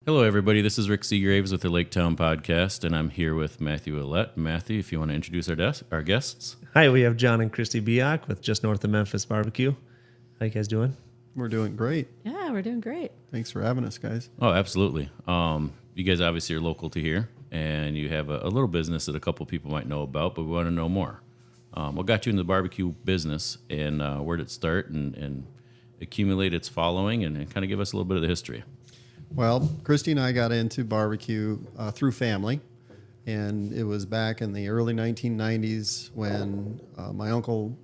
Hello, everybody. This is Rick Seagraves with the Lake Town Podcast, and I'm here with Matthew Ouellette. Matthew, if you want to introduce our guests. Hi, we have John and Kristy Bigalk with just north of Memphis BBQ. How you guys doing? We're doing great. Yeah, we're doing great. Thanks for having us, guys. Oh, absolutely. You guys obviously are local to here, and you have a little business that a couple people might know about, but we want to know more. What got you into the barbecue business, and where did it start, and accumulate its following, and kind of give us a little bit of the history? Well, Kristy and I got into barbecue through family, and it was back in the early 1990s when my uncle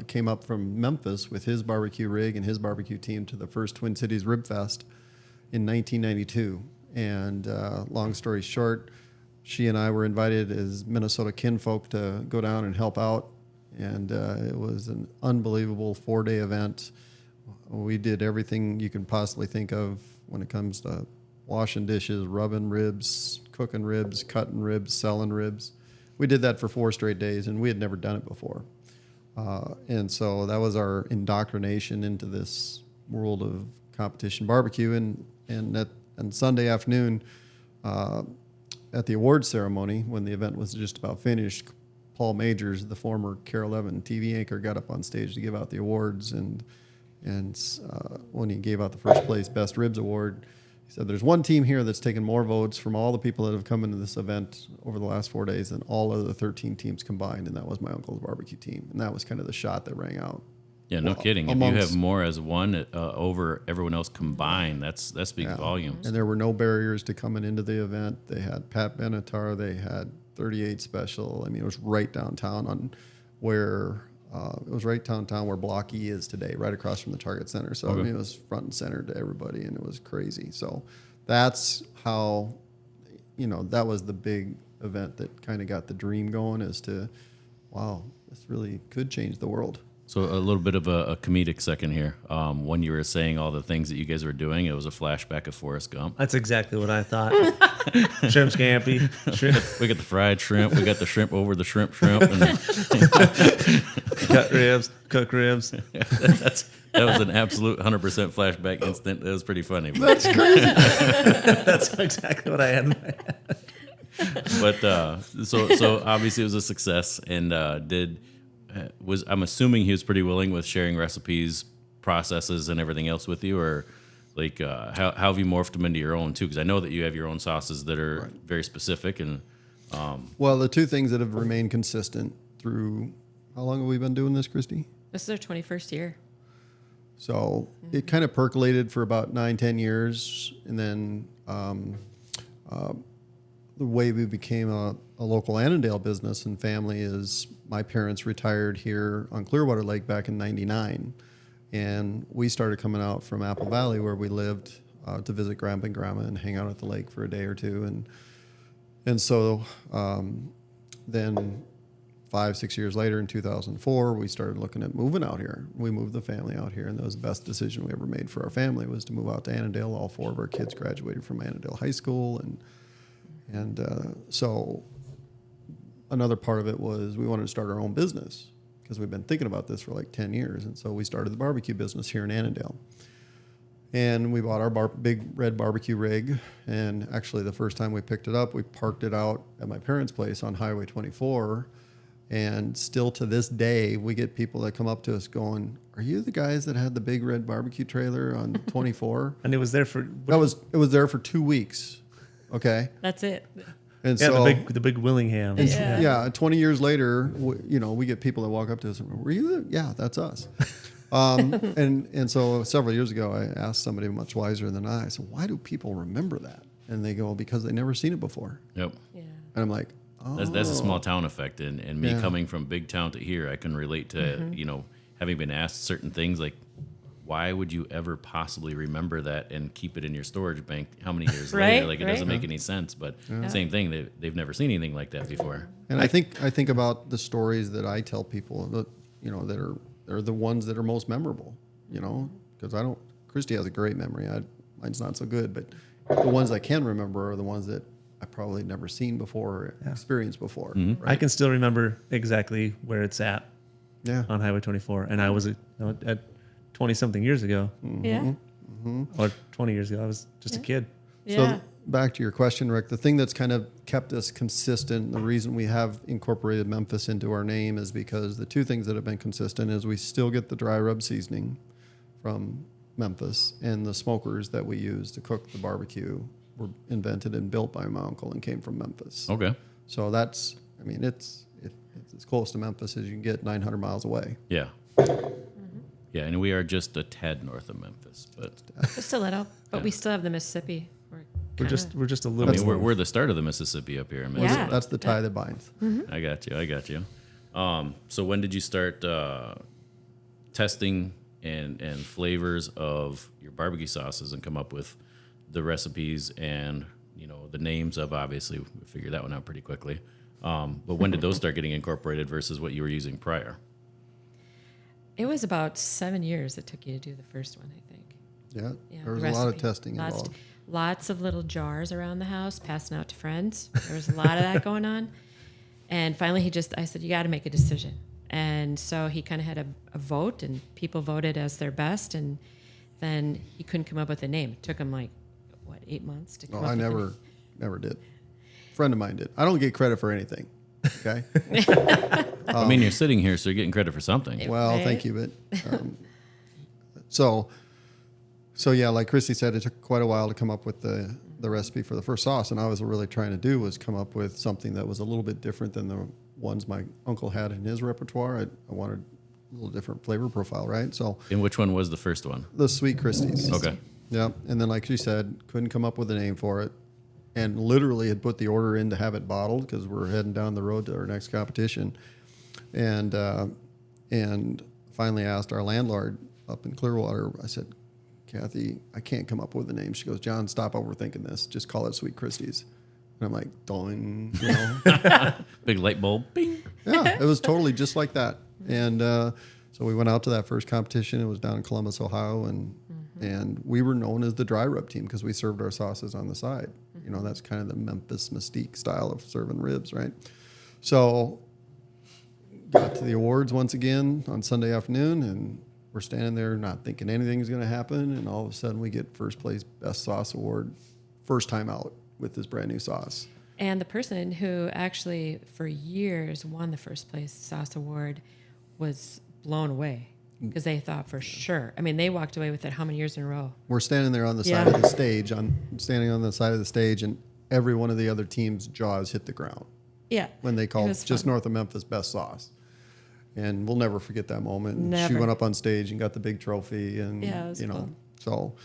came up from Memphis with his barbecue rig and his barbecue team to the first Twin Cities Rib Fest in 1992. And long story short, she and I were invited as Minnesota kinfolk to go down and help out, and it was an unbelievable 4-day event. We did everything you can possibly think of when it comes to washing dishes, rubbing ribs, cooking ribs, cutting ribs, selling ribs. We did that for 4 straight days, and we had never done it before. And so that was our indoctrination into this world of competition barbecue. And Sunday afternoon, at the awards ceremony, when the event was just about finished, Paul Majors, the former Carol Levin TV anchor, got up on stage to give out the awards. And when he gave out the first place Best Ribs Award, he said, "There's one team here that's taken more votes from all the people that have come into this event over the last 4 days than all of the 13 teams combined," and that was my uncle's barbecue team. And that was kind of the shot that rang out. Yeah, no kidding. If you have more as one over everyone else combined, that speaks volumes. And there were no barriers to coming into the event. They had Pat Benatar. They had 38 Special. I mean, it was right downtown right downtown where Block E is today, right across from the Target Center. So, okay. I mean, it was front and center to everybody, and it was crazy. So that's how, that was the big event that kind of got the dream going as to, wow, this really could change the world. So a little bit of a comedic second here. When you were saying all the things that you guys were doing, it was a flashback of Forrest Gump. That's exactly what I thought. Shrimp scampi. Shrimp. We got the fried shrimp. We got the shrimp over the shrimp. And cut ribs, cook ribs. That was an absolute 100% flashback instant. That was pretty funny. That's crazy. That's exactly what I had in my head. But so obviously it was a success, and I'm assuming he was pretty willing with sharing recipes, processes, and everything else with you, or like how have you morphed them into your own too? Because I know that you have your own sauces that are very specific. And well, the two things that have remained consistent through, how long have we been doing this, Kristy? This is our 21st year. So it kind of percolated for about 9-10 years, and then the way we became a local Annandale business and family is my parents retired here on Clearwater Lake back in '99, and we started coming out from Apple Valley where we lived to visit Grandpa and Grandma and hang out at the lake for a day or two, and so then 5-6 years later in 2004 we started looking at moving out here. We moved the family out here, and that was the best decision we ever made for our family, was to move out to Annandale. All 4 of our kids graduated from Annandale High School, and so another part of it was we wanted to start our own business because we've been thinking about this for like 10 years. And so we started the barbecue business here in Annandale. And we bought our big red barbecue rig. And actually the first time we picked it up, we parked it out at my parents' place on Highway 24. And still to this day, we get people that come up to us going, "Are you the guys that had the big red barbecue trailer on 24? And it was there for... It was there for 2 weeks. Okay. That's it. And yeah, so the big Willingham. Yeah. 20 years later, we get people that walk up to us and, "Were you? Yeah, that's us." And so several years ago, I asked somebody much wiser than I said, "Why do people remember that?" And they go, "Because they never seen it before." Yep. Yeah. And I'm like, "Oh, that's a small town effect." And me coming from big town to here, I can relate to having been asked certain things like, why would you ever possibly remember that and keep it in your storage bank how many years later? Like, it doesn't make any sense. But same thing, they've never seen anything like that before. And I think about the stories that I tell people that they're the ones that are most memorable. Because Kristy has a great memory. Mine's not so good, but the ones I can remember are the ones that I probably never seen before or experienced before. Mm-hmm. Right? I can still remember exactly where it's at. Yeah. On Highway 24, and I was at 20-something years ago. Yeah. Or 20 years ago. I was just a kid. Yeah. So back to your question, Rick, the thing that's kind of kept us consistent, the reason we have incorporated Memphis into our name is because the two things that have been consistent is we still get the dry rub seasoning from Memphis, and the smokers that we use to cook the barbecue were invented and built by my uncle and came from Memphis. Okay. So that's, I mean, it's as close to Memphis as you can get 900 miles away. Yeah. Yeah, and we are just a tad north of Memphis, but Just a little, but we still have the Mississippi. We're just a I little. mean, we're the start of the Mississippi up here in Yeah. Minnesota. That's the tie that binds. I got you. So when did you start testing and flavors of your barbecue sauces and come up with the recipes and the names of? Obviously, we figured that one out pretty quickly. But when did those start getting incorporated versus what you were using prior? It was about 7 years it took you to do the first one, I think. Yeah, Yeah, there was the a lot of recipe. testing involved. Lots of little jars around the house, passing out to friends. There was a lot of that going on. And finally, I said, you got to make a decision. And so he kind of had a vote, and people voted as their best. And then he couldn't come up with a name. It took him 8 months to come No, up I with a name. never did. A friend of mine did. I don't get credit for anything. Okay. I mean, you're sitting here, so you're getting credit for something. Well, Right. thank you, but so yeah, like Kristy said, it took quite a while to come up with the recipe for the first sauce, and I was really trying to do was come up with something that was a little bit different than the ones my uncle had in his repertoire. I wanted a little different flavor profile, right? So And which one was the first one? the Sweet Kristies. Okay. Yeah, and then like she said, couldn't come up with a name for it, and literally had put the order in to have it bottled because we're heading down the road to our next competition, and finally asked our landlord up in Clearwater. I said, Kathy, I can't come up with a name. She goes, John, stop overthinking this. Just call it Sweet Kristies. And I'm like, doing, Big light bulb. Bing. yeah, it was totally just like that. And so we went out to that first competition. It was down in Columbus, Ohio, and we were known as the dry rub team because we served our sauces on the side. That's kind of the Memphis mystique style of serving ribs, right? So got to the awards once again on Sunday afternoon, and we're standing there not thinking anything's going to happen, and all of a sudden we get first place best sauce award, first time out with this brand new sauce. And the person who actually for years won the first place sauce award was blown away because they thought for sure. I mean, they walked away with it how many years in a row? We're standing there on the side Yeah. of the stage, standing on the side of the stage, and every one of the other team's jaws hit the ground Yeah. when they It called was just fun. north of Memphis best sauce. And we'll never forget that moment. And she Never. went up on stage and got the big trophy, and Yeah, it was cool.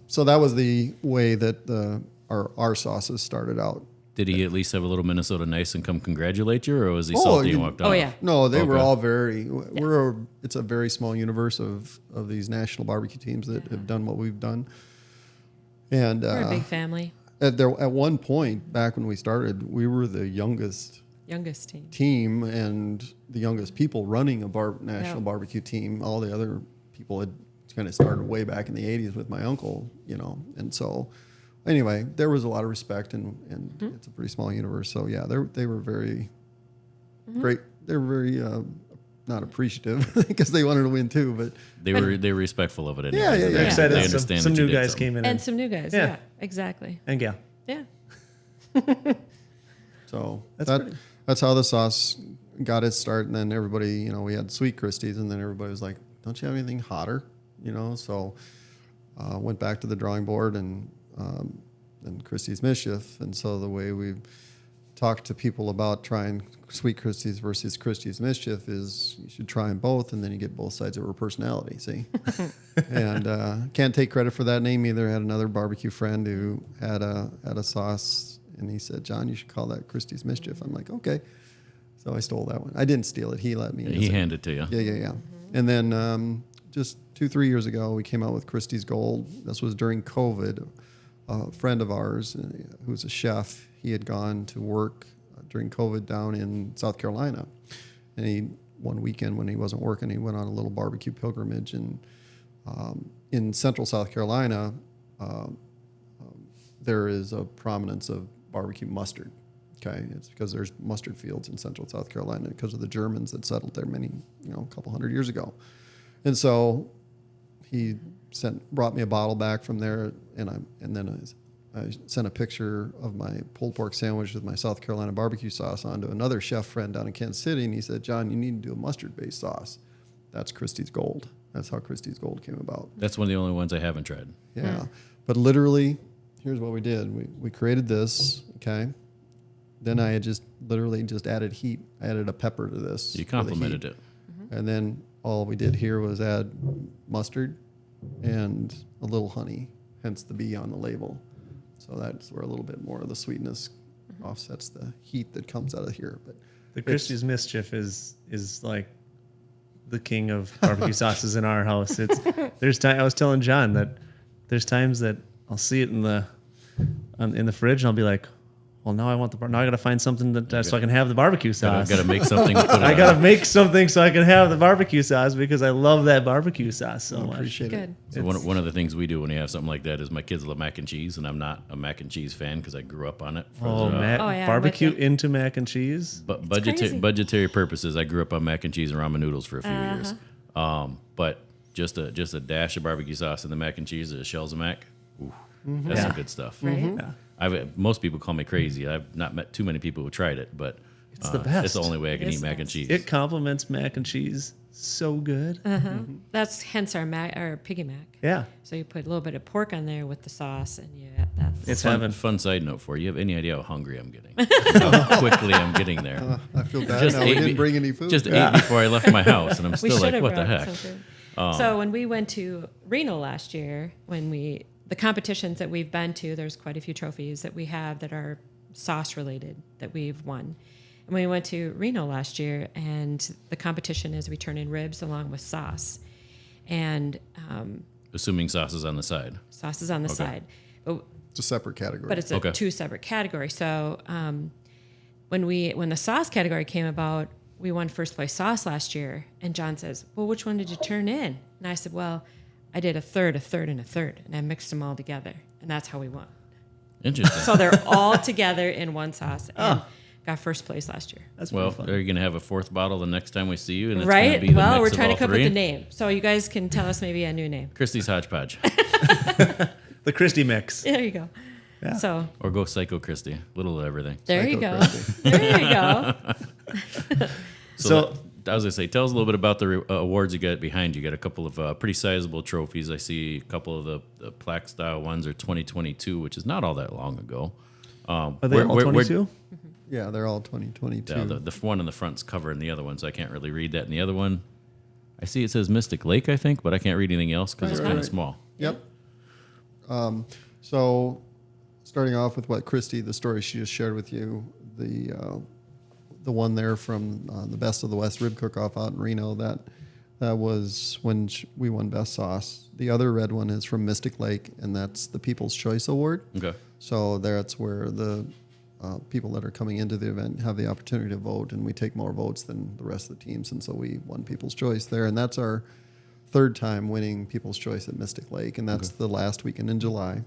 so that was the way that our sauces started out. Did he at least have a little Minnesota nice and come congratulate you, or was he Oh, salty and you- walked Oh, off? yeah. No, they were Okay. all it's a very small universe of these national barbecue teams that have done what we've done. And We're a big family, at one point back when we started, we were the youngest youngest team. team and the youngest people running a national Yeah. barbecue team. All the other people had kind of started way back in the 80s with my uncle, and so anyway, there was a lot of respect, and it's a pretty small universe. So yeah, they were very great. They were very not appreciative because they wanted to win too, but They were respectful of it anyway. Yeah, yeah, They, yeah. They're excited. they Some understand some that you new did guys something. came in, And some new guys. Yeah. Yeah, exactly. and yeah, Yeah. so That's that's how the sauce got its start. And then everybody, we had Sweet Kristies, and then everybody was like, "Don't you have anything hotter?" So went back to the drawing board and Kristy's Mischief. And so the way we talk to people about trying Sweet Kristies versus Kristy's Mischief is you should try them both, and then you get both sides of her personality. See, and can't take credit for that name either. I had another barbecue friend who had a sauce, and he said, "John, you should call that Kristy's Mischief." I'm like, okay. So I stole that one. I didn't steal it. He let me. He handed it to you. Yeah. And then just 2-3 years ago, we came out with Kristy's Gold. This was during COVID. A friend of ours who's a chef, he had gone to work during COVID down in South Carolina. And one weekend when he wasn't working, he went on a little barbecue pilgrimage. And in central South Carolina, there is a prominence of barbecue mustard. Okay, it's because there's mustard fields in central South Carolina because of the Germans that settled there a couple hundred years ago. And so he brought me a bottle back from there, and then I sent a picture of my pulled pork sandwich with my South Carolina barbecue sauce on to another chef friend down in Kansas City, and he said, John, you need to do a mustard-based sauce. That's Kristy's Gold. That's how Kristy's Gold came about. That's one of the only ones I haven't tried. Yeah. But literally, here's what we did. We created this, okay? Then I had just literally just added heat. I added a pepper to this. You complimented it. And then all we did here was add mustard and a little honey, hence the B on the label. So that's where a little bit more of the sweetness offsets the heat that comes out of here. But The Kristy's Mischief is like the king of barbecue sauces in our house. I was telling John that there's times that I'll see it in the fridge and I'll be like, well, now I got to find something so I can have the barbecue sauce. Got to make something to put it I on. got to make something so I can have the barbecue sauce because I love that barbecue sauce so much. appreciate it. Good. So one of the things we do when you have something like that is my kids love mac and cheese, and I'm not a mac and cheese fan because I grew up on it. Oh, yeah, I'm barbecue with you. into mac and cheese. But crazy. budgetary purposes, I grew up on mac and cheese and ramen noodles for a few years. But just a dash of barbecue sauce in the mac and cheese, the shells of mac, ooh, that's some good stuff. Right? Yeah. Most people call me crazy. I've not met too many people who tried it, but It's the best. It's the only way I can It eat is mac and nice. cheese. It complements mac and cheese so good. That's hence our piggy mac. Yeah. So you put a little bit of pork on there with the sauce, and that's It's Fun, heaven. fun side note for you. You have any idea how hungry I'm getting? How quickly I'm getting there. I feel bad Just now. We ate didn't be- bring any food. Just ate before I left my house, and I'm we still should like, have what the brought heck? some food. So when we went to Reno last year, the competitions that we've been to, there's quite a few trophies that we have that are sauce related that we've won. And we went to Reno last year, and the competition is we turn in ribs along with sauce, and Assuming sauce is on the side. sauce is on the side. It's a separate category. But it's two separate categories. So when the sauce category came about, we won first place sauce last year. And John says, well, which one did you turn in? And I said, well, I did a third, and a third. And I mixed them all together. And that's how we won. Interesting. So they're all together in one sauce. And got first place last year. That's Well, pretty are fun. you going to have a fourth bottle the next time we see you? And it's Right? Gonna be the Well, mix we're of trying to all come up three? with a name. So you guys can tell us maybe a new name. Kristy's Hodgepodge. The Kristy mix. There you go. Yeah. So Or go Psycho Kristy. Little of everything. there you Psycho go. Kristy. There you go. So I was going to say, tell us a little bit about the awards you got behind you. You got a couple of pretty sizable trophies. I see a couple of the plaque style ones are 2022, which is not all that long ago. Are they all 22? Yeah, they're all 2022. Yeah, the one on the front's covering the other one, so I can't really read that. And the other one, I see it says Mystic Lake, I think, but I can't read anything else because it's kind of small. Yep. So, starting off with what Kristy, the story she just shared with you, the one there from the Best of the West Rib Cook-Off out in Reno, that was when we won Best Sauce. The other red one is from Mystic Lake, and that's the People's Choice Award. Okay. So that's where the people that are coming into the event have the opportunity to vote, and we take more votes than the rest of the teams, and so we won People's Choice there, and that's our third time winning People's Choice at Mystic Lake, and that's the last weekend in July.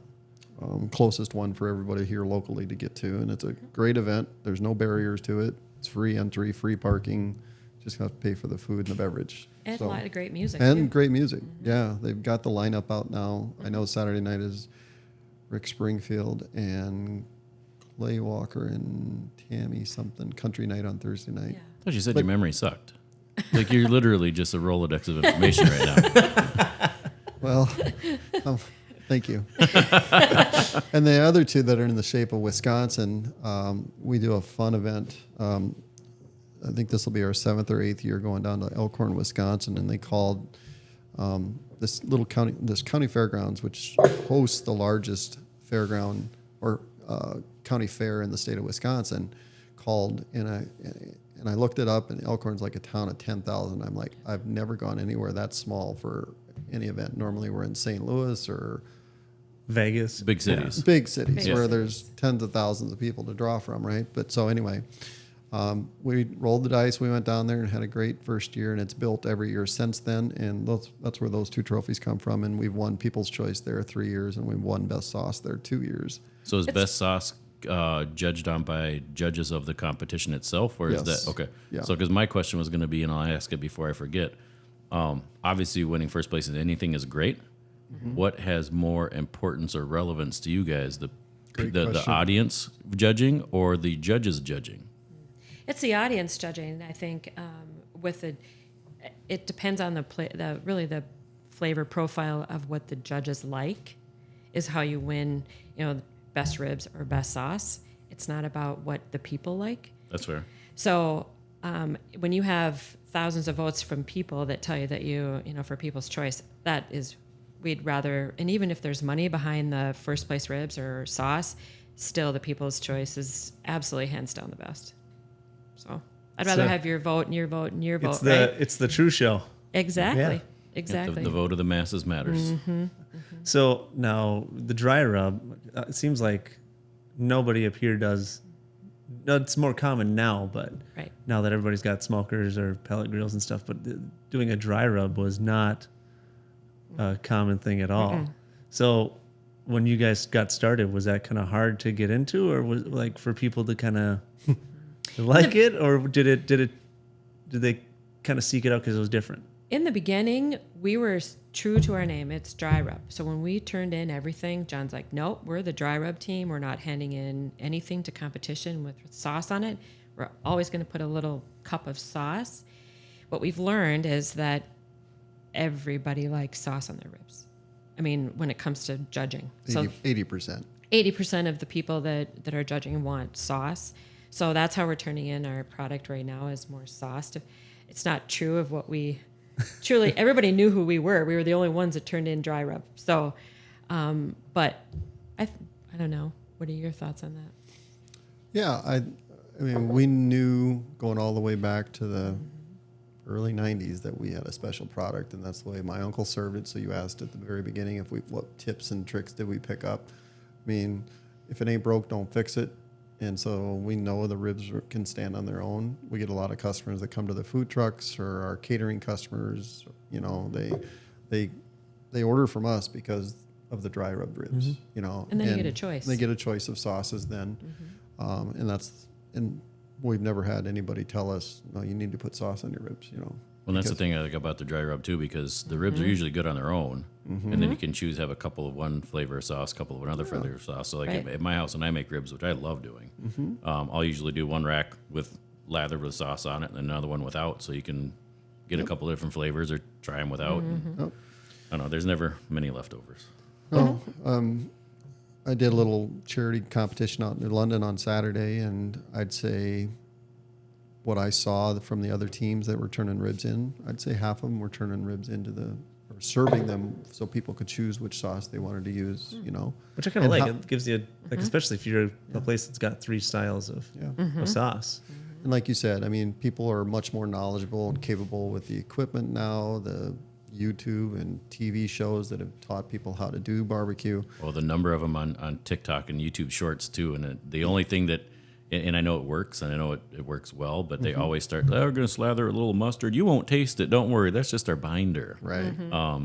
Closest one for everybody here locally to get to, and it's a great event. There's no barriers to it. It's free entry, free parking. Just have to pay for the food and the beverage. And a lot of great music. And too. great music. Yeah, they've got the lineup out now. I know Saturday night is Rick Springfield and Clay Walker and Tammy something country night on Thursday night. Yeah. I thought you said your memory sucked. Like you're literally just a Rolodex of information right now. Well, thank you. And the other two that are in the shape of Wisconsin, we do a fun event. I think this will be our 7th or 8th year going down to Elkhorn, Wisconsin, and they called this county fairgrounds, which hosts the largest fairground or county fair in the state of Wisconsin, called, and I looked it up, and Elkhorn's like a town of 10,000. I'm like, I've never gone anywhere that small for any event. Normally we're in St. Louis or Vegas. Big cities. big cities Big where cities. there's tens of thousands of people to draw from, right? But so anyway, we rolled the dice. We went down there and had a great first year, and it's built every year since then. And that's where those two trophies come from. And we've won People's Choice there 3 years, and we've won Best Sauce there 2 years. So is Best Sauce judged on by judges of the competition itself, or is Yes. that okay? Yeah. So because my question was going to be, and I'll ask it before I forget. Obviously, winning first place in anything is great. What has more importance or relevance to you guys? The Great the question. audience judging or the judges judging? It's the audience judging. I think it depends on the flavor profile of what the judges like, is how you win. Best ribs or best sauce. It's not about what the people like. That's fair. So when you have thousands of votes from people that tell you that for people's choice, we'd rather, and even if there's money behind the first place ribs or sauce, still the people's choice is absolutely hands down the best. So I'd rather have your vote and your vote and your vote. It's the true show. Exactly. Yeah. Exactly. The vote of the masses matters. So now the dry rub, it seems like nobody up here does. It's more common now, but Right. now that everybody's got smokers or pellet grills and stuff, but doing a dry rub was not a common thing at all. So when you guys got started, was that kind of hard to get into, or was like for people to kind of like it, or did they kind of seek it out because it was different? In the beginning, we were true to our name. It's dry rub. So when we turned in everything, John's like, nope, we're the dry rub team. We're not handing in anything to competition with sauce on it. We're always going to put a little cup of sauce. What we've learned is that everybody likes sauce on their ribs. I mean, when it comes to judging. So 80%. 80% of the people that are judging want sauce. So that's how we're turning in our product right now, is more sauce. It's not true of what we... Truly, everybody knew who we were. We were the only ones that turned in dry rub. So, but I don't know. What are your thoughts on that? Yeah, I mean, we knew going all the way back to the early 90s that we had a special product, and that's the way my uncle served it. So you asked at the very beginning what tips and tricks did we pick up. I mean, if it ain't broke, don't fix it. And so we know the ribs can stand on their own. We get a lot of customers that come to the food trucks, or our catering customers. They order from us because of the dry rub ribs. And then you get a choice. They get a choice of sauces then, and we've never had anybody tell us, no, you need to put sauce on your ribs. Well, that's the thing I like about the dry rub too, because the ribs are usually good on their own, and then you can have a couple of one flavor of sauce, a couple of another flavor of sauce. So like Right. at my house, when I make ribs, which I love doing, I'll usually do one rack with lather with sauce on it, and another one without, so you can get a couple of different flavors or try them without. And, I don't know. There's never many leftovers. No, I did a little charity competition out in London on Saturday, and I'd say what I saw from the other teams that were turning ribs in, I'd say half of them were turning ribs or serving them so people could choose which sauce they wanted to use, Which I kind of And like. how- It gives you, especially if you're a place that's got 3 styles of sauce. And like you said, I mean, people are much more knowledgeable and capable with the equipment now, the YouTube and TV shows that have taught people how to do barbecue. Well, the number of them on TikTok and YouTube Shorts too, and the only thing that, and I know it works, and I know it works well, but they always start, we're going to slather a little mustard. You won't taste it. Don't worry. That's just our binder. Right.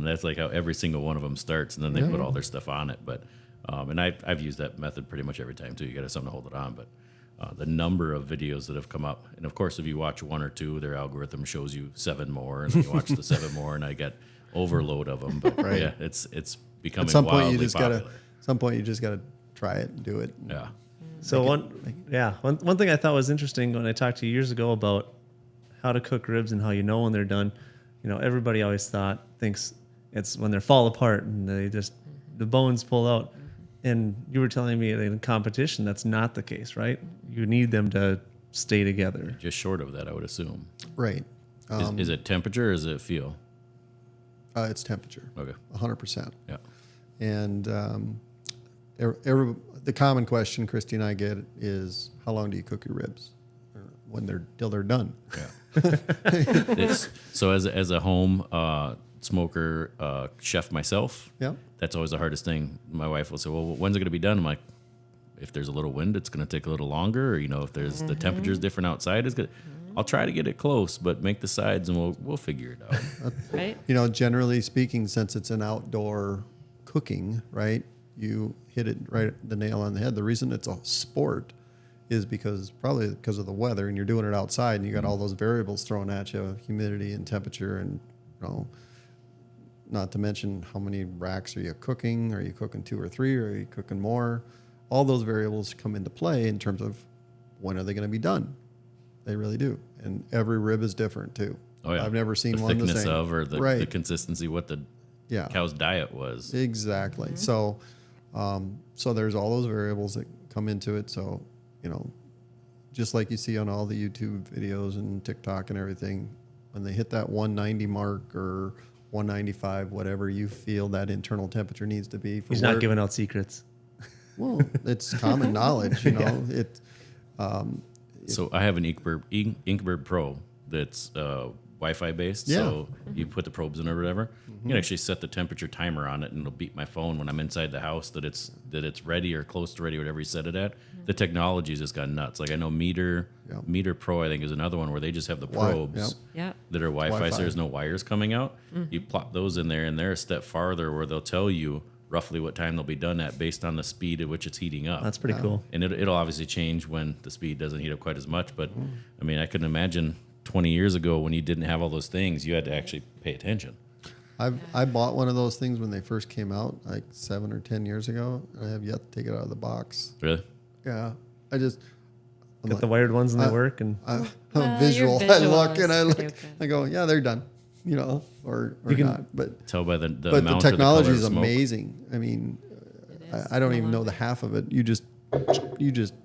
That's like how every single one of them starts, and then they put all their stuff on it. But and I've used that method pretty much every time too. You got to have something to hold it on. But the number of videos that have come up, and of course, if you watch 1 or 2, their algorithm shows you 7 more, and then you watch the 7 more, and I get overload of them. But yeah, it's becoming At some point, wildly you just popular. gotta try it and do it. Yeah. So one thing I thought was interesting when I talked to you years ago about how to cook ribs and how you know when they're done. Everybody always thinks it's when they're fall apart and the bones pull out. And you were telling me in competition that's not the case, right? You need them to stay together. Just short of that, I would assume. Right. Is it temperature or is it feel? It's temperature. Okay. 100%. Yeah. And the common question Kristy and I get is, how long do you cook your ribs? Till they're done. Yeah. So as a home smoker chef myself, Yeah. that's always the hardest thing. My wife will say, well, when's it going to be done? I'm like, if there's a little wind, it's going to take a little longer. Or, if there's the temperature's different outside, it's good. I'll try to get it close, but make the sides and we'll figure it out. Right? Generally speaking, since it's an outdoor cooking, right? You hit it right the nail on the head. The reason it's a sport is probably because of the weather, and you're doing it outside, and you got all those variables thrown at you, humidity and temperature, and not to mention how many racks are you cooking? Are you cooking 2 or 3, or are you cooking more? all those variables come into play in terms of when are they going to be done. They really do, and every rib is different too. Oh yeah, I've never seen the one the thickness same. of or the Right. consistency, what the Yeah, cow's diet was. exactly. So, so there's all those variables that come into it. So, just like you see on all the YouTube videos and TikTok and everything, when they hit that 190 mark or 195, whatever you feel that internal temperature needs to be. He's not giving out secrets. Well, it's common knowledge, It. So I have an Inkbird Pro that's Wi-Fi based. Yeah. So you put the probes in or whatever. You can actually set the temperature timer on it, and it'll beep my phone when I'm inside the house that it's ready or close to ready, whatever you set it at. The technology's just gone nuts. Like I know Meter Pro, I think, is another one where they just have the probes Yeah. that are Wi-Fi, Wi-Fi. so there's no wires coming out. You plop those in there, and they're a step farther where they'll tell you roughly what time they'll be done at based on the speed at which it's heating up. That's pretty cool. And it'll obviously change when the speed doesn't heat up quite as much. But I mean, I couldn't imagine 20 years ago when you didn't have all those things, you had to actually pay attention. I bought one of those things when they first came out, like 7 or 10 years ago. And I have yet to take it out of the box. Really? Yeah, I'm Got the wired ones and they work, and I'm Well, visual. your I look visual and I is look. pretty okay. I go, yeah, they're done. Or You can- not. But Tell by the but amount the of the color technology of is smoke. amazing. I mean, is. I don't No even know the longer. half of it. You just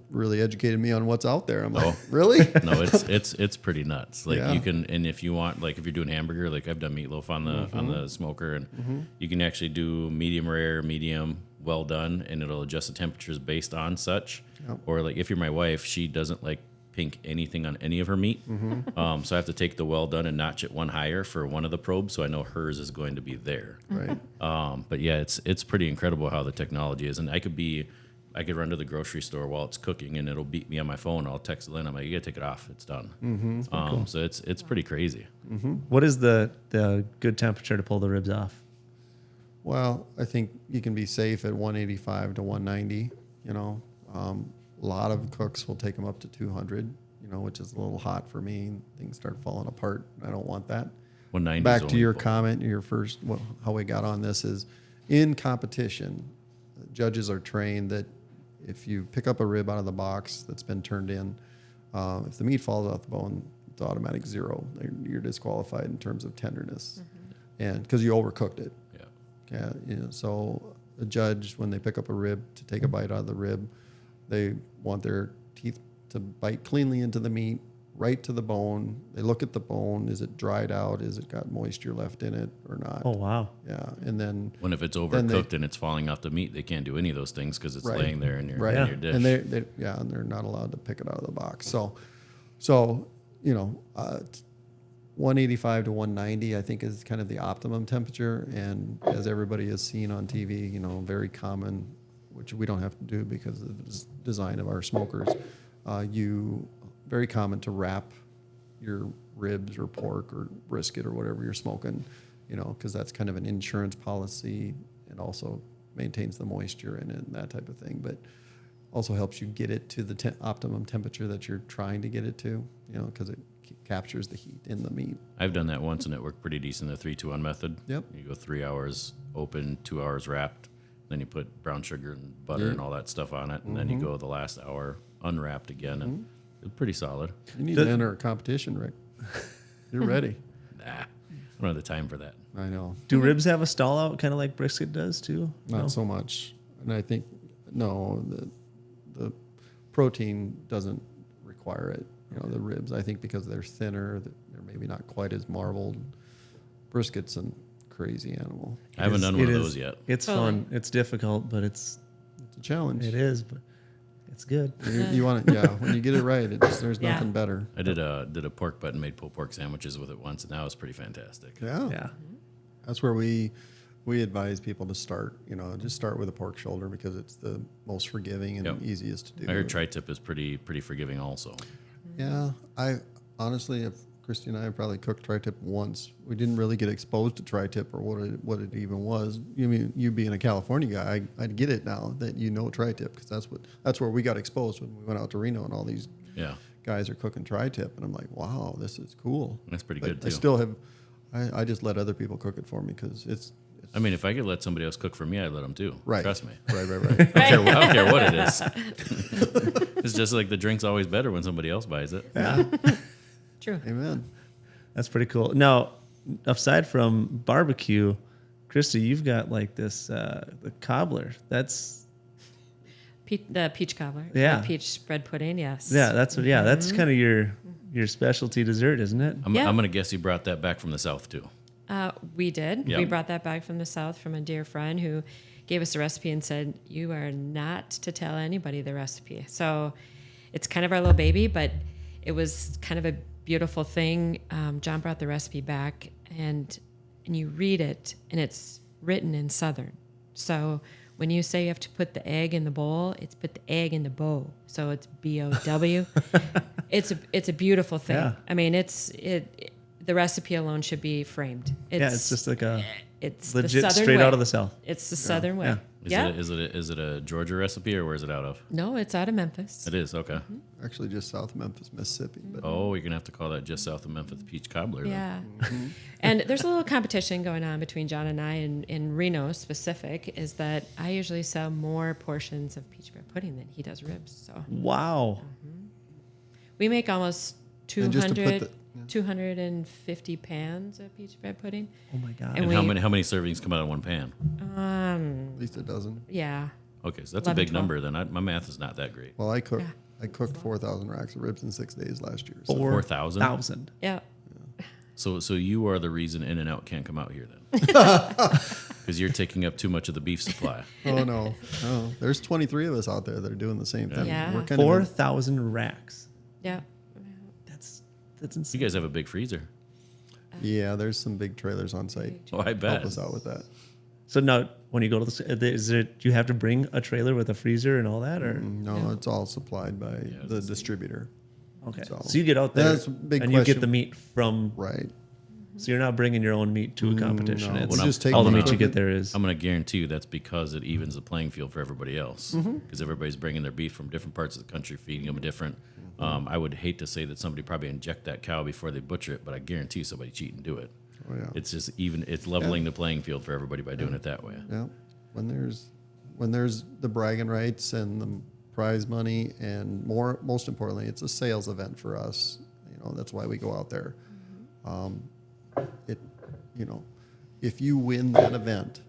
really educated me on what's out there. I'm like, Oh. really? No, it's pretty nuts. Like Yeah. you can, and if you want, like if you're doing hamburger, like I've done meatloaf on the smoker, and you can actually do medium rare, medium, well done, and it'll adjust the temperatures based on such. Yep. Or like if you're my wife, she doesn't like pink anything on any of her meat, so I have to take the well done and notch it one higher for one of the probes, so I know hers is going to be there. Right. But yeah, it's pretty incredible how the technology is, and I could run to the grocery store while it's cooking, and it'll beep me on my phone. I'll text Lynn. I'm like, you gotta take it off. It's done. So it's pretty crazy. what is the good temperature to pull the ribs off? Well, I think you can be safe at 185 to 190. A lot of cooks will take them up to 200. Which is a little hot for me. Things start falling apart. I don't want that. 190. is Back to only your full. comment, your first, how we got on this is in competition, judges are trained that if you pick up a rib out of the box that's been turned in, if the meat falls off the bone, it's automatic 0. You're disqualified in terms of tenderness, and because you overcooked it. Yeah. Yeah, so a judge, when they pick up a rib to take a bite out of the rib, they want their teeth to bite cleanly into the meat, right to the bone. They look at the bone. Is it dried out? Is it got moisture left in it or not? Oh wow! Yeah, and then When if it's Then they- overcooked and it's falling off the meat, they can't do any of those things because it's Right. laying there in your right, in your dish. and and they're not allowed to pick it out of the box. So 185 to 190, I think, is kind of the optimum temperature. And as everybody has seen on TV, very common, which we don't have to do because of the design of our smokers. Very common to wrap your ribs or pork or brisket or whatever you're smoking, because that's kind of an insurance policy and also maintains the moisture in it and that type of thing. But also helps you get it to the optimum temperature that you're trying to get it to, because it captures the heat in the meat. I've done that once and it worked pretty decent. The 3-2-1 method. Yep. You go 3 hours open, 2 hours wrapped. Then you put brown sugar and butter Yeah. and all that stuff on it, and then you go the last hour unwrapped again, and it's pretty solid. You need to enter a competition, Rick. You're ready. Nah, I don't have the time for that. I know. Do ribs have a stall out, kind of like brisket does too? Not No? so much. And I think, no, the protein doesn't require it. The ribs, I think because they're thinner, they're maybe not quite as marbled. Brisket's a crazy animal. I haven't done one It of is- those yet. It's Totally. fun. It's difficult, but It's a challenge. it is. But it's good. You want it, when you get it right, there's Yeah. nothing better. I did a pork butt and made pulled pork sandwiches with it once, and that was pretty fantastic. Yeah. Yeah. That's where we advise people to start. Just start with a pork shoulder because it's the most forgiving and Yep. easiest to do. I heard tri-tip is pretty forgiving also. Yeah, I honestly, if Kristy and I have probably cooked tri-tip once. We didn't really get exposed to tri-tip or what it even was. You being a California guy, I get it now that tri-tip because that's where we got exposed when we went out to Reno and all these Yeah, guys are cooking tri-tip, and I'm like, wow, this is cool. that's pretty But good too. I still have, I just let other people cook it for me because it's I mean, if I could let somebody else cook for me, I'd let them too. Right. Trust me. Right. I don't care what it is. It's just like the drink's always better when somebody else buys it. Yeah, True. Amen. that's pretty cool. Now, aside from barbecue, Kristy, you've got like this the cobbler. That's The peach cobbler. Yeah. The peach spread pudding. Yes. that's kind of your specialty dessert, isn't it? I'm Yeah. going to guess you brought that back from the South too. We did. Yeah. We brought that back from the South from a dear friend who gave us the recipe and said, "You are not to tell anybody the recipe." So it's kind of our little baby, but it was kind of a beautiful thing. John brought the recipe back, and you read it, and it's written in Southern. So when you say you have to put the egg in the bowl, it's put the egg in the bowl. So it's BOW. It's a beautiful thing. Yeah. I mean, the recipe alone should be framed. It's just like a it's legit the Southern straight way. out of the South. It's the Southern way. Yeah. Yeah. Is it a Georgia recipe or where's it out of? No, it's out of Memphis. It is, okay. Actually, just south of Memphis, Mississippi. But Oh, you're going to have to call that just south of Memphis peach cobbler. Then. Yeah. And there's a little competition going on between John and I in Reno specific is that I usually sell more portions of peach bread pudding than he does ribs. So Wow. we make almost And just to put 200, the- 250 pans of peach bread pudding. Oh my God. And And we, how many servings come out of one pan? at least a dozen. yeah. Okay, so that's a 11, big 12. number then. My math is not that great. Well, I cooked. Yeah. I cooked 4,000 racks of ribs in 6 days last year. So 4,000? 4,000. Yeah. So you are the reason In-N-Out can't come out here then. Because you're taking up too much of the beef supply. oh no, there's 23 of us out there that are doing the same thing. Yeah. We're kind of 4,000 racks. Yeah. That's You insane. guys have a big freezer. yeah. There's some big trailers on site. Oh, I bet. Help us out with that. So now, when you go to do you have to bring a trailer with a freezer and all that, or No, it's all supplied by the it's- distributor. okay? So- So you get out there That's a big and you get question. the meat from. Right. So you're not bringing your own meat to a competition. no. It's We just take all the the meat you equipment. get there is. I'm going to guarantee you that's because it evens the playing field for everybody else. Mm-hmm. Because everybody's bringing their beef from different parts of the country, feeding them different. I would hate to say that somebody probably inject that cow before they butcher it, but I guarantee you somebody cheat and do it. Oh yeah. It's just it's leveling the playing field for everybody by doing it that way. Yeah. When there's the bragging rights and the prize money and most importantly, it's a sales event for us. That's why we go out there. If you win that event,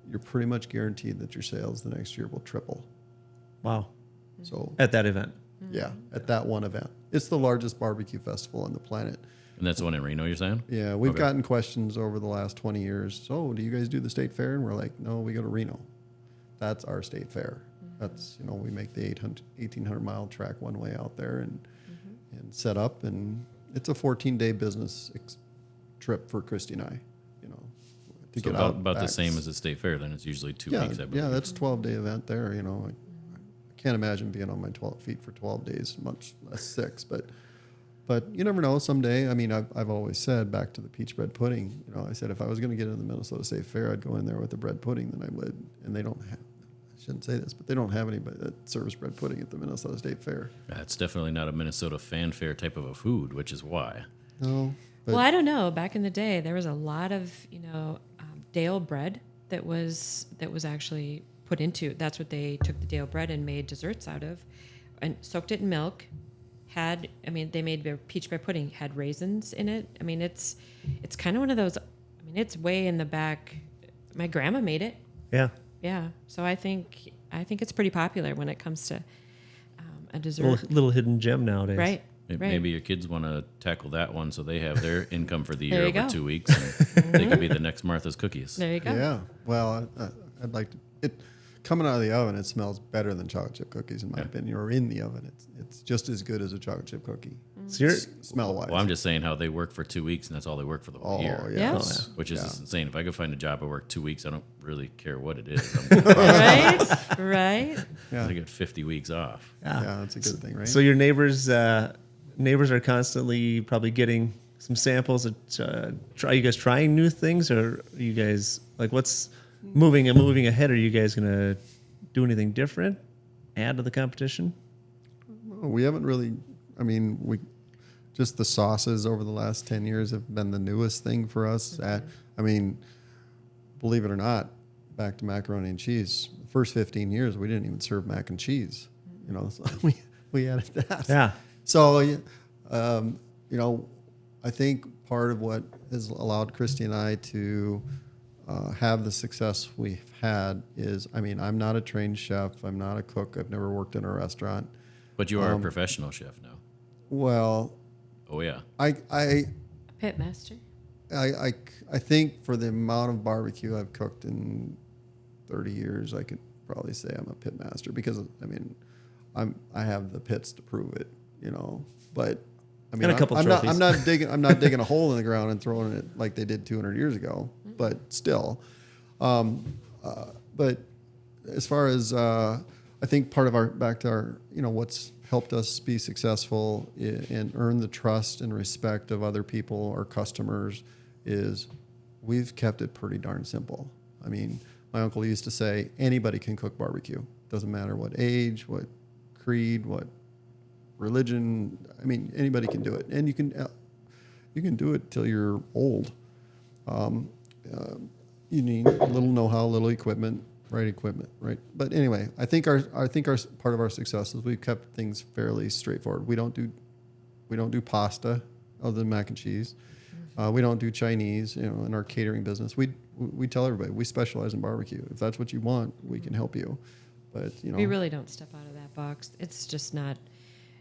you're pretty much guaranteed that your sales the next year will triple. Wow. So At that event. yeah, at that one event, it's the largest barbecue festival on the planet. And that's the one in Reno, you're saying? Yeah, we've Okay. gotten questions over the last 20 years. So, do you guys do the state fair? And we're like, no, we go to Reno. That's our state fair. That's, we make the 1,800-mile track one way out there and set up. And it's a 14-day business trip for Kristy and I, to So get out. about the back. same as the state fair, then it's usually 2 Yeah, weeks, I believe. yeah, that's a 12-day event there. I can't imagine being on my 12 feet for 12 days, much less 6. But you never know. Someday, I mean, I've always said, back to the peach bread pudding. I said if I was going to get into the Minnesota State Fair, I'd go in there with the bread pudding. Then I would, and they don't have. I shouldn't say this, but they don't have anybody that serves bread pudding at the Minnesota State Fair. It's definitely not a Minnesota fanfare type of a food, which is why. No. But Well, I don't know. Back in the day, there was a lot of Dale bread that was actually put into. That's what they took the Dale bread and made desserts out of, and soaked it in milk. They made their peach bread pudding, had raisins in it. It's kind of one of those. It's way in the back. My grandma made it. Yeah. Yeah. So I think it's pretty popular when it comes to a dessert. Little hidden gem nowadays. Right. Maybe your kids want to tackle that one so they have their income for the There year you over go. 2 weeks. And they could be the next Martha's Cookies. There you go. yeah. Well, I'd like to. It coming out of the oven, it smells better than chocolate chip cookies in my opinion. Or in the oven, it's just as good as a chocolate chip cookie. So you're, Smell wise. Well, I'm just saying how they work for 2 weeks and that's all they work for the whole Oh year. yeah. Yes. Which is Yeah. just insane. If I could find a job I work 2 weeks, I don't really care what it is. Right. Right. Yeah. I get 50 weeks off. Yeah, that's a good thing, right? So your neighbors are constantly probably getting some samples. Are you guys trying new things, or are you guys like what's moving ahead? Are you guys gonna do anything different? Add to the competition? We haven't really. I mean, just the sauces over the last 10 years have been the newest thing for us. believe it or not, back to macaroni and cheese. The first 15 years, we didn't even serve mac and cheese. You know, so we added that. Yeah. So, you know, I think part of what has allowed Kristy and I to have the success we've had is, I mean, I'm not a trained chef. I'm not a cook. I've never worked in a restaurant. But you are a professional chef now. Well, Oh yeah. I Pitmaster. think for the amount of barbecue I've cooked in 30 years, I could probably say I'm a pit master because I mean, I have the pits to prove it, you know. But I mean, And a couple I'm trophies. not digging a hole in the ground and throwing it like they did 200 years ago. But still, but as far as I think part of back to our, you know, what's helped us be successful and earn the trust and respect of other people, our customers, is we've kept it pretty darn simple. I mean, my uncle used to say, anybody can cook barbecue. Doesn't matter what age, what creed, what religion. I mean, anybody can do it, and you can do it till you're old. You need a little know-how, little equipment, right? But anyway, I think our part of our success is we've kept things fairly straightforward. We don't do pasta other than mac and cheese. We don't do Chinese, you know, in our catering business. We tell everybody we specialize in barbecue. If that's what you want, we can help you. But you know, We really don't step out of that box. It's just not.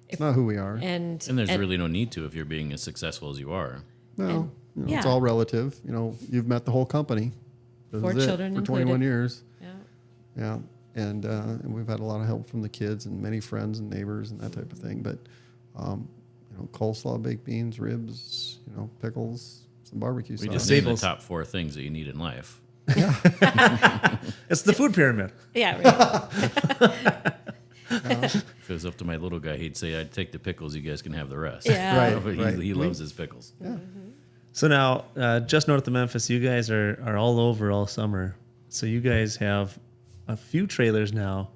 it's not who we are. And And there's really no need to if you're being as successful as you are. No, you know, it's yeah. all relative. You know, you've met the whole company. This 4 is it children for 21 included. years. Yeah. Yeah, and we've had a lot of help from the kids and many friends and neighbors and that type of thing. But you know, coleslaw, baked beans, ribs, you know, pickles, some barbecue We sauce. just named the Staples. top 4 things that you need in life. It's the food pyramid. Yeah. Right. If it was up to my little guy, he'd say, "I'd take the pickles. You guys can have the rest." Yeah. Right. But he loves his pickles. Yeah. So now, just north of Memphis, you guys are all over all summer. So you guys have a few trailers now,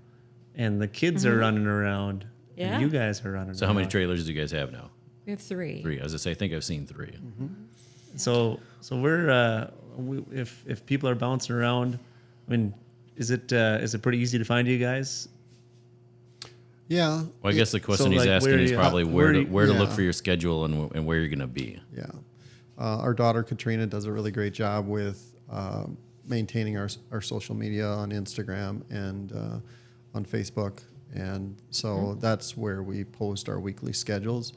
and the kids are running around. Yeah. And you guys are running So around. how many trailers do you guys have now? We have 3. 3. As I say, I think I've seen 3. So we're if people are bouncing around, I mean, is it pretty easy to find you guys? Yeah. Well, I guess the question So, he's like, asking where is you- probably where do you- where to look yeah. for your schedule and where you're going to be. Yeah. Our daughter Katrina does a really great job with maintaining our social media on Instagram and on Facebook, and so that's where we post our weekly schedules.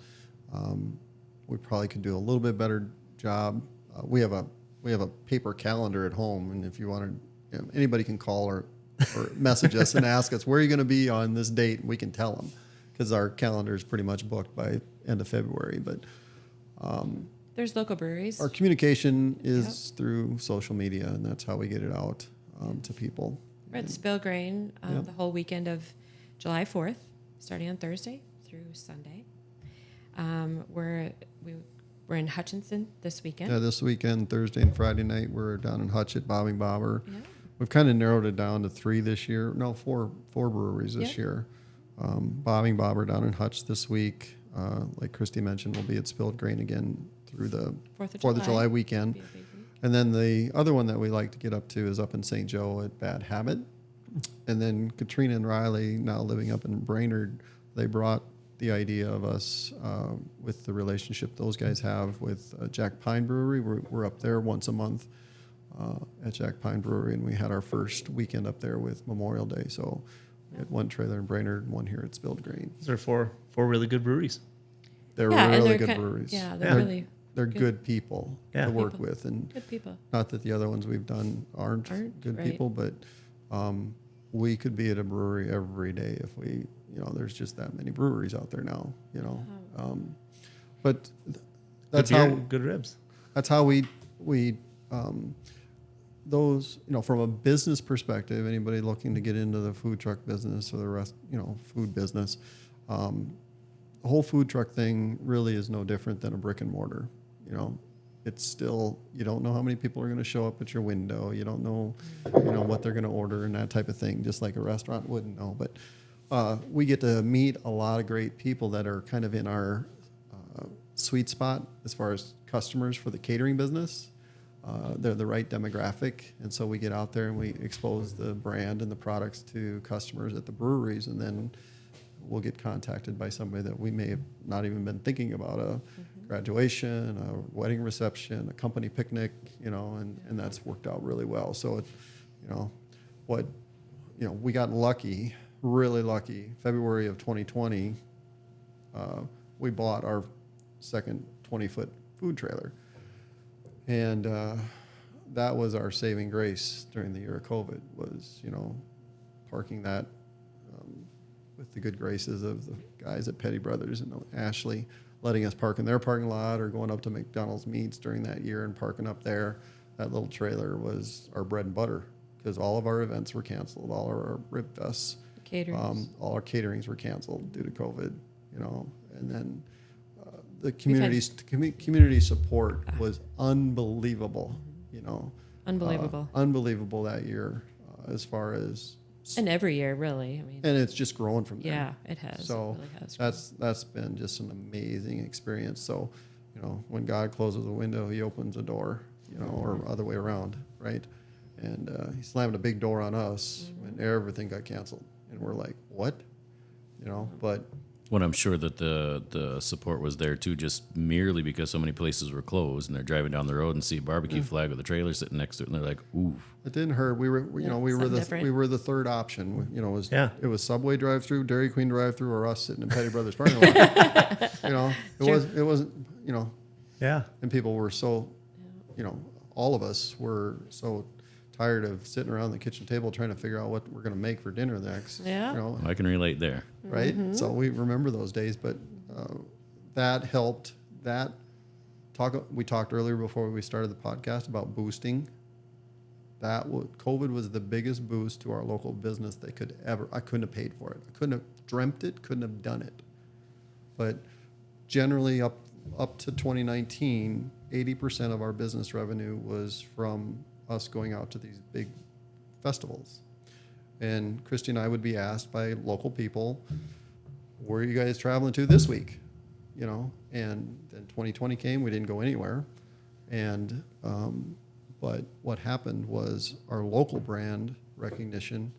We probably could do a little bit better job. We have a paper calendar at home, and if you want to, you know, anybody can call or message us and ask us where are you going to be on this date, and we can tell them because our calendar is pretty much booked by end of February. But There's local breweries. our communication is through social media, and that's how we get it out to people. We're at Spill Grain Yep. the whole weekend of July 4th, starting on Thursday through Sunday. We're in Hutchinson this weekend. Yeah, this weekend, Thursday and Friday night, we're down in Hutch at Bobbing Bobber. Yeah. We've kind of narrowed it down to 3 this year. No, four breweries this Yep. year. Bobbing Bobber down in Hutch this week. Like Kristy mentioned, we'll be at Spilled Grain again through the 4th of 4th of July July weekend. Be a big week. And then the other one that we like to get up to is up in St. Joe at Bad Habit. And then Katrina and Riley, now living up in Brainerd, they brought the idea of us with the relationship those guys have with Jack Pine Brewery. We're up there once a month at Jack Pine Brewery, and we had our first weekend up there with Memorial Day. So we had one trailer in Brainerd and one here at Spilled Grain. Those are four really good breweries. They're Yeah, and really they're good kind- breweries. yeah, they're really they're good. good people Yeah. to work People. with, and Good people. not that the other ones we've done aren't good right. people, but we could be at a brewery every day if we, you know, there's just that many breweries out there now, you know. But that's good beer, how good ribs. that's how we those, you know, from a business perspective, anybody looking to get into the food truck business or the rest, you know, food business, the whole food truck thing really is no different than a brick and mortar. You know, it's still, you don't know how many people are going to show up at your window. You don't know, you know, what they're going to order and that type of thing, just like a restaurant wouldn't know. But we get to meet a lot of great people that are kind of in our sweet spot as far as customers for the catering business. they're the right demographic, and so we get out there and we expose the brand and the products to customers at the breweries, and then we'll get contacted by somebody that we may have not even been thinking about, a graduation, a wedding reception, a company picnic, and that's worked out really well. So, we got lucky, really lucky. February of 2020, we bought our second 20-foot food trailer. And that was our saving grace during the year of COVID, was, parking that with the good graces of the guys at Petty Brothers and Ashley, letting us park in their parking lot, or going up to McDonald's Meats during that year and parking up there. That little trailer was our bread and butter, because all of our events were canceled, all of our rib fests, all our caterings were canceled due to COVID, and then the community support was unbelievable, unbelievable that year, as far as. And every year, really. And it's just growing from there. Yeah, it has. So it really has. that's been just an amazing experience. So, when God closes a window, He opens a door, or other way around, right? And He slammed a big door on us when everything got canceled, and we're like, what? But. Well, I'm sure that the support was there too, just merely because so many places were closed, and they're driving down the road and see a barbecue flag with a trailer sitting next to it, and they're like, "Ooh." It didn't hurt. We were the third option. It was Subway drive-through, Dairy Queen drive-through, or us sitting in Petty Brothers parking lot. It wasn't. Yeah. And people were so, all of us were so tired of sitting around the kitchen table trying to figure out what we're going to make for dinner next. Yeah. I can relate there. Right? So we remember those days, but that helped. We talked earlier before we started the podcast about boosting. COVID was the biggest boost to our local business they could ever. I couldn't have paid for it. I couldn't have dreamt it, couldn't have done it. But generally up to 2019, 80% of our business revenue was from us going out to these big festivals. And Kristy and I would be asked by local people, where are you guys traveling to this week? And then 2020 came, we didn't go anywhere. And, but what happened was our local brand recognition,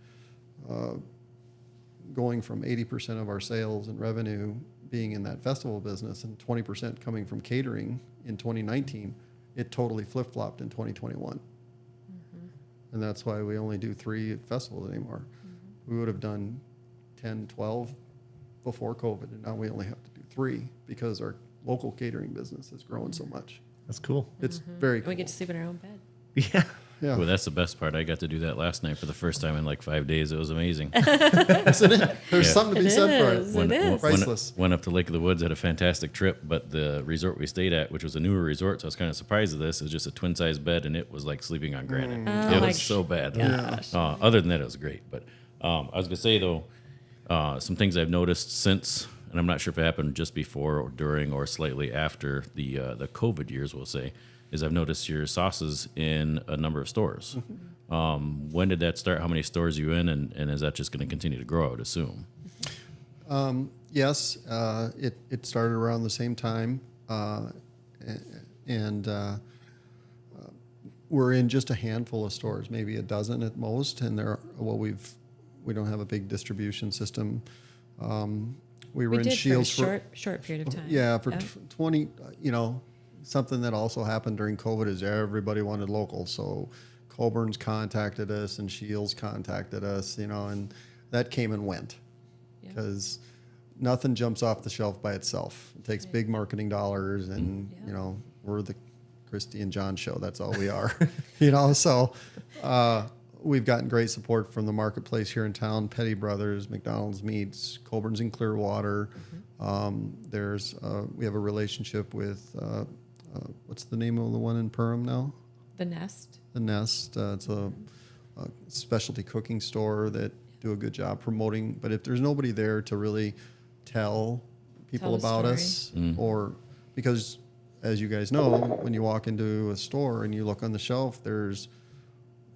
going from 80% of our sales and revenue being in that festival business and 20% coming from catering in 2019, it totally flip-flopped in 2021. And that's why we only do 3 festivals anymore. We would have done 10, 12 before COVID, and now we only have to do 3 because our local catering business is growing so much. That's cool. It's very cool. We get to sleep in our own bed. Yeah. Yeah. Well, that's the best part. I got to do that last night for the first time in like 5 days. It was amazing. Isn't it? There's something to be said for it. It is. Priceless. Went up to Lake of the Woods, had a fantastic trip, but the resort we stayed at, which was a newer resort, so I was kind of surprised at this. It was just a twin-size bed, and it was like sleeping on granite. It was so bad. Gosh. Other than that, it was great. But I was going to say, though, some things I've noticed since, and I'm not sure if it happened just before or during or slightly after the COVID years, we'll say, is I've noticed your sauces in a number of stores. When did that start? How many stores are you in? And is that just going to continue to grow, I would assume? Yes, it started around the same time. And we're in just a handful of stores, maybe a dozen at most. And we don't have a big distribution system. We were in did Shields for a short period of time. Yeah, for 20, something that also happened during COVID is everybody wanted local. So Colburn's contacted us and Shields contacted us, and that came and went because nothing jumps off the shelf by itself. It takes big marketing dollars and, we're the Kristy and John show. That's all we are, so we've gotten great support from the marketplace here in town, Petty Brothers, McDonald's Meats, Colburn's in Clearwater. We have a relationship with, what's the name of the one in Perham now? The Nest. The Nest. It's a specialty cooking store that do a good job promoting. But if there's nobody there to really tell people about us, or because as you guys know, when you walk into a store and you look on the shelf, there's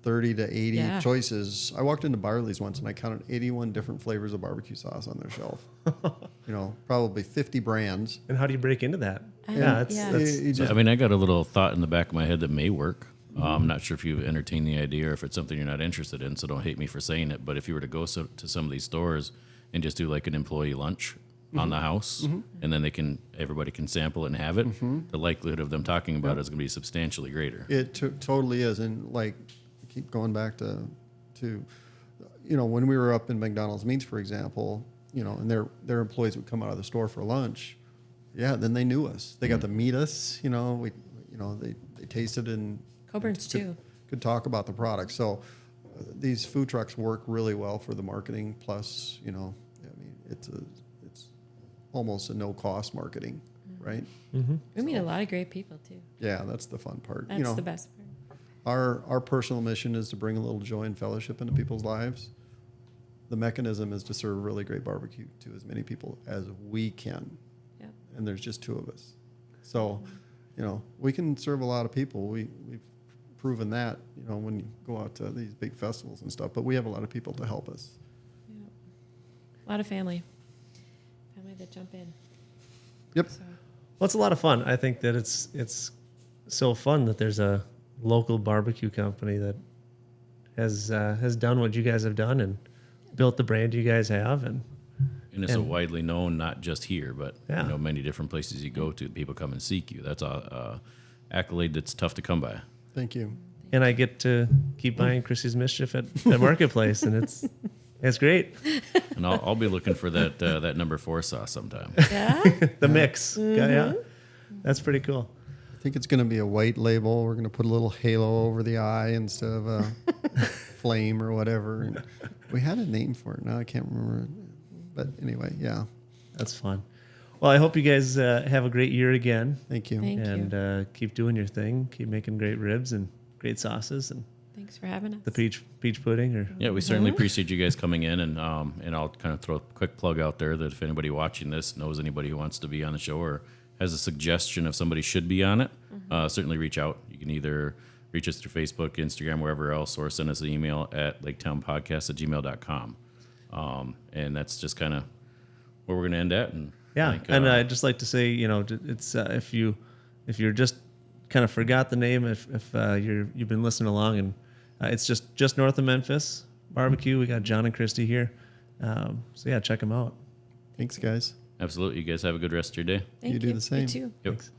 30 to 80 choices. I walked into Barley's once and I counted 81 different flavors of barbecue sauce on their shelf. Probably 50 brands. And how do you break into that? Yeah, That's I got a little thought in the back of my head that may work. I'm not sure if you've entertained the idea or if it's something you're not interested in, so don't hate me for saying it. But if you were to go to some of these stores and just do like an employee lunch on the house, and then everybody can sample it and have it, the likelihood of them talking about it is going to be substantially greater. It totally is, and like keep going back to when we were up in McDonald's Meats, for example, and their employees would come out of the store for lunch. Yeah, then they knew us. They got to meet us. They tasted and Coburn's too. could talk about the product. So these food trucks work really well for the marketing. Plus, it's almost a no cost marketing, right? We meet a lot of great people too. Yeah, that's the fun part. That's the best part. Our personal mission is to bring a little joy and fellowship into people's lives. The mechanism is to serve really great barbecue to as many people as we can. Yeah. And there's just two of us. So, we can serve a lot of people. We've proven that, when you go out to these big festivals and stuff, but we have a lot of people to help us. Yeah. A lot of family that jump in. Yep. So. Well, it's a lot of fun. I think that it's so fun that there's a local barbecue company that has done what you guys have done and built the brand you guys have, and it's so widely known, not just here, but Yeah. many different places you go to, people come and seek you. That's a accolade that's tough to come by. Thank you. and I get to keep buying Kristy's Mischief at Marketplace, and it's great. And I'll be looking for that number 4 sauce sometime. Yeah. The mix, yeah, that's pretty cool. I think it's going to be a white label. We're going to put a little halo over the eye instead of a flame or whatever. And we had a name for it. Now I can't remember. But anyway, yeah. That's fun. Well, I hope you guys have a great year again. Thank you. Thank you. And keep doing your thing. Keep making great ribs and great sauces and Thanks for having us. the peach pudding. Or Yeah, we certainly appreciate you guys coming in, and I'll kind of throw a quick plug out there that if anybody watching this knows anybody who wants to be on the show or has a suggestion if somebody should be on it, certainly reach out. You can either reach us through Facebook, Instagram, wherever else, or send us an email at laketownpodcast@gmail.com. And that's just kind of where we're going to end at. And yeah, and I'd just like to say, it's if you're just kind of forgot the name, if you've been listening along, and it's just north of Memphis barbecue. We got John and Kristy here, so yeah, check them out. Thanks, guys. Absolutely. You guys have a good rest of your day. Thank You do the same. You too. Yep. Thanks.